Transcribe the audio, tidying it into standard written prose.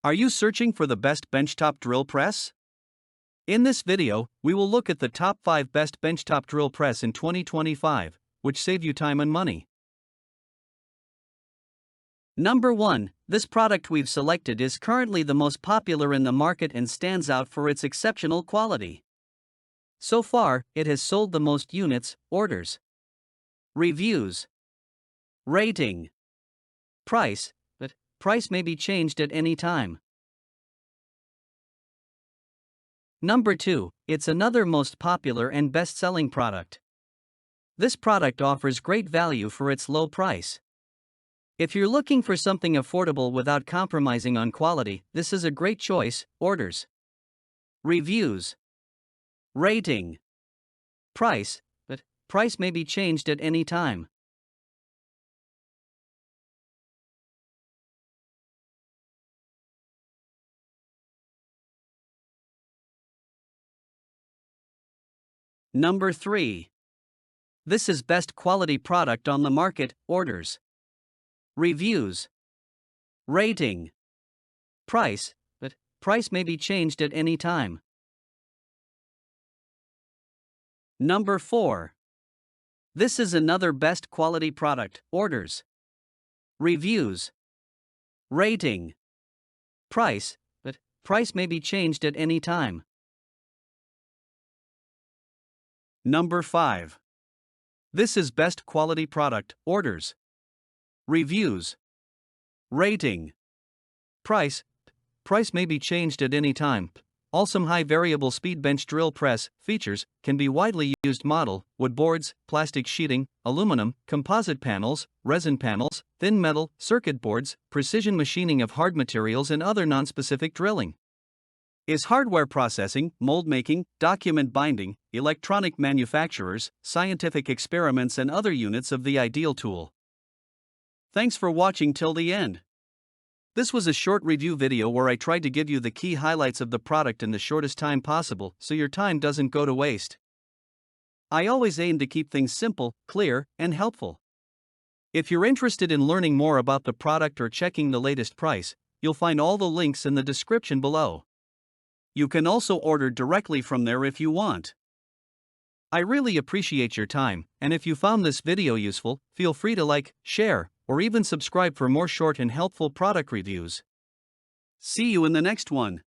Are you searching for the best benchtop drill press? In this video, we will look at the top 5 best benchtop drill press in 2025, which save you time and money. Number 1. This product we've selected is currently the most popular in the market and stands out for its exceptional quality. So far, it has sold the most units, orders. Reviews. Rating. Price, but price may be changed at any time. Number 2, it's another most popular and best-selling product. This product offers great value for its low price. If you're looking for something affordable without compromising on quality, this is a great choice. Orders. Reviews. Rating. Price, but price may be changed at any time. Number 3. This is best quality product on the market. Orders. Reviews. Rating. Price, but price may be changed at any time. Number 4. This is another best quality product. Orders. Reviews. Rating. Price, but price may be changed at any time. Number 5. This is best quality product. Orders. Reviews. Rating. Price may be changed at any time. ALLSOME high variable speed bench drill press. Features: can be widely used model, wood boards, plastic sheeting, aluminum, composite panels, resin panels, thin metal, circuit boards, precision machining of hard materials and other non-specific drilling. Is hardware processing, mold making, document binding, electronic manufacturers, scientific experiments and other units of the ideal tool. Thanks for watching till the end. This was a short review video where I tried to give you the key highlights of the product in the shortest time possible so your time doesn't go to waste. I always aim to keep things simple, clear, and helpful. If you're interested in learning more about the product or checking the latest price, you'll find all the links in the description below. You can also order directly from there if you want. I really appreciate your time, and if you found this video useful, feel free to like, share, or even subscribe for more short and helpful product reviews. See you in the next one.